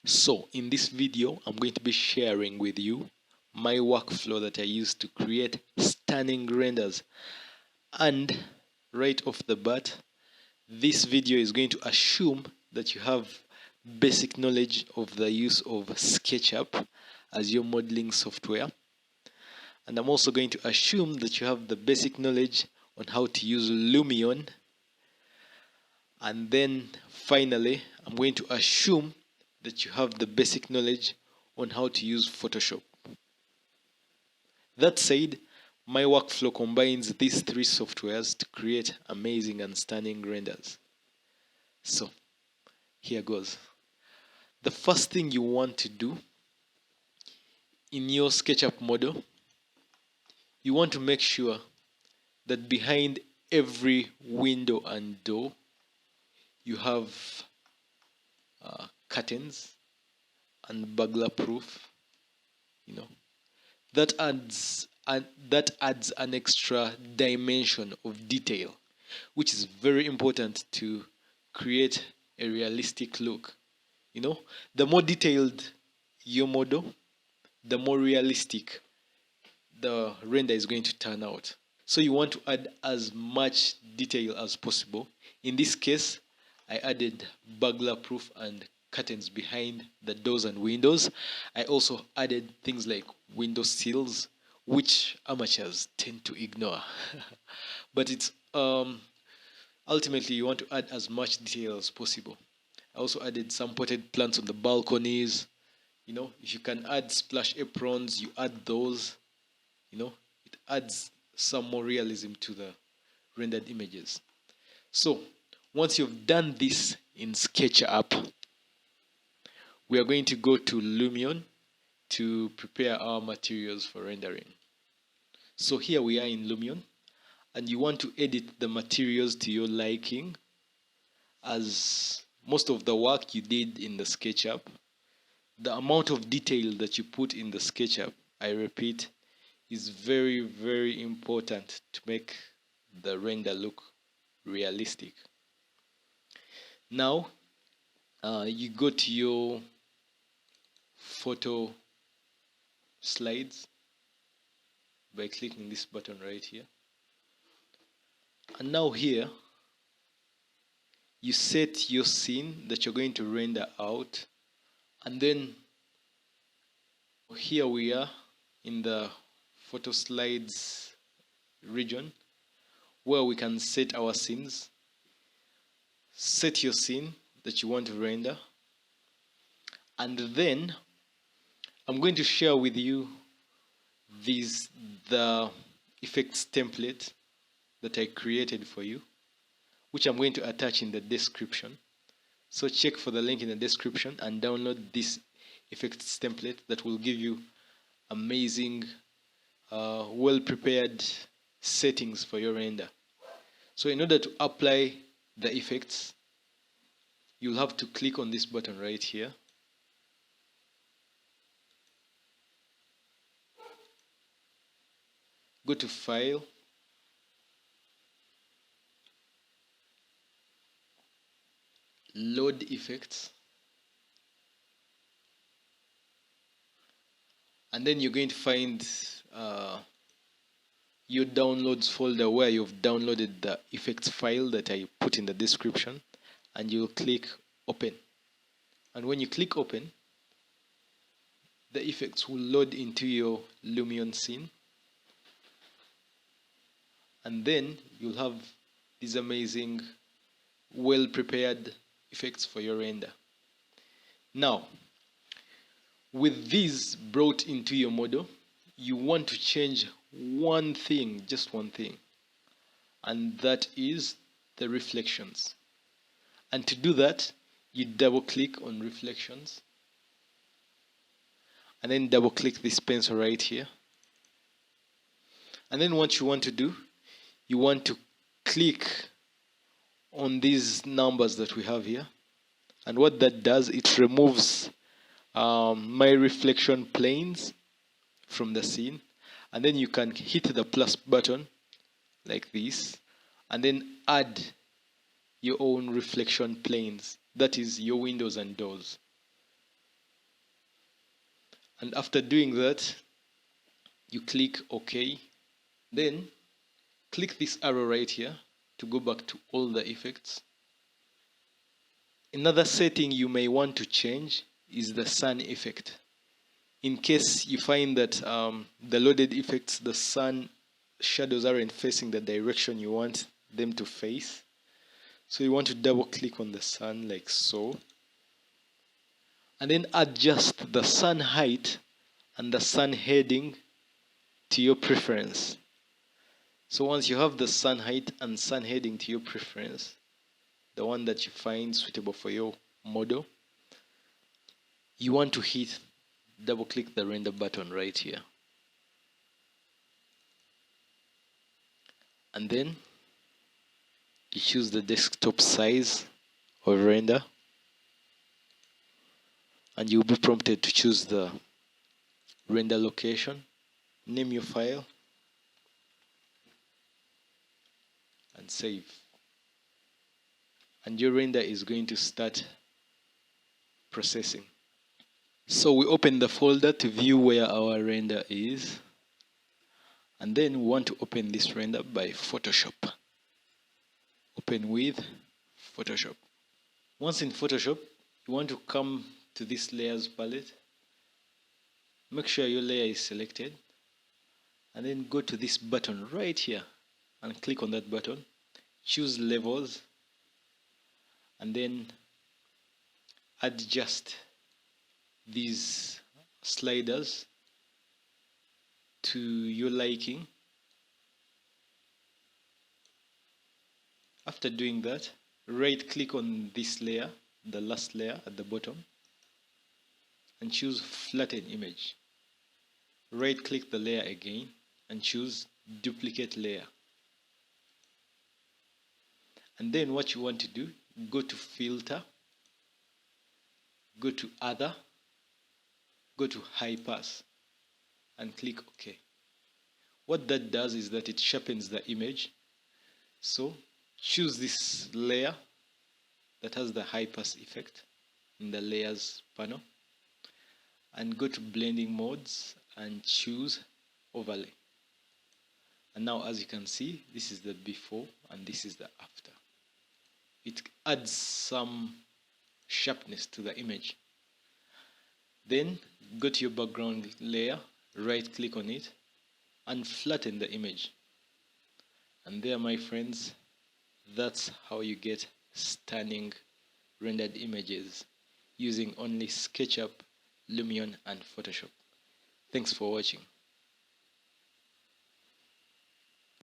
So in this video, I'm going to be sharing with you my workflow that I use to create stunning renders. And right off the bat, this video is going to assume that you have basic knowledge of the use of SketchUp as your modeling software. And I'm also going to assume that you have the basic knowledge on how to use Lumion. And then finally, I'm going to assume that you have the basic knowledge on how to use Photoshop. That said, my workflow combines these three softwares to create amazing and stunning renders. So, here goes. The first thing you want to do in your SketchUp model, you want to make sure that behind every window and door, you have curtains and burglar proof. That adds an extra dimension of detail, which is very important to create a realistic look. The more detailed your model, the more realistic the render is going to turn out. So you want to add as much detail as possible. In this case, I added burglar proof and curtains behind the doors and windows. I also added things like window sills, which amateurs tend to ignore. But it's ultimately you want to add as much detail as possible. I also added some potted plants on the balconies. If you can add splash aprons, you add those. It adds some more realism to the rendered images. So once you've done this in SketchUp, we are going to go to Lumion to prepare our materials for rendering. So here we are in Lumion, and you want to edit the materials to your liking, as most of the work you did in the SketchUp, the amount of detail that you put in the SketchUp, I repeat, is very, very important to make the render look realistic. Now, you go to your photo slides by clicking this button right here. And now here, you set your scene that you're going to render out. And then here we are in the photo slides region where we can set our scenes. Set your scene that you want to render. And then I'm going to share with you the effects template that I created for you, which I'm going to attach in the description. So check for the link in the description and download this effects template that will give you amazing, well-prepared settings for your render. So in order to apply the effects, you'll have to click on this button right here. Go to File, Load Effects, and then you're going to find your downloads folder where you've downloaded the effects file that I put in the description, and you'll click Open. And when you click Open, the effects will load into your Lumion scene, and then you'll have these amazing, well-prepared effects for your render. Now, with these brought into your model, you want to change one thing, just one thing, and that is the reflections. And to do that, you double-click on reflections, and then double-click this pencil right here. And then what you want to do, you want to click on these numbers that we have here. And what that does, it removes my reflection planes from the scene. And then you can hit the plus button like this, and then add your own reflection planes. That is your windows and doors. And after doing that, you click OK. Then click this arrow right here to go back to all the effects. Another setting you may want to change is the sun effect. In case you find that the loaded effects, the sun shadows aren't facing the direction you want them to face. So you want to double click on the sun like so. And then adjust the sun height and the sun heading to your preference. So once you have the sun height and sun heading to your preference, the one that you find suitable for your model, you want to hit, double click the render button right here. And then you choose the desktop size of render, and you'll be prompted to choose the render location, name your file, and save. And your render is going to start processing. So we open the folder to view where our render is, and then we want to open this render by Photoshop. Open with Photoshop. Once in Photoshop, you want to come to this layers palette. Make sure your layer is selected, and then go to this button right here and click on that button. Choose levels, and then adjust these sliders to your liking. After doing that, right click on this layer, the last layer at the bottom, and choose flatten image. Right click the layer again and choose duplicate layer. And then what you want to do, go to filter, go to other, go to high pass, and click OK. What that does is that it sharpens the image. So choose this layer that has the high pass effect in the layers panel, and go to blending modes and choose overlay. And now, as you can see, this is the before and this is the after. It adds some sharpness to the image. Then go to your background layer, right click on it, and flatten the image. And there, my friends, that's how you get stunning rendered images using only SketchUp, Lumion, and Photoshop. Thanks for watching.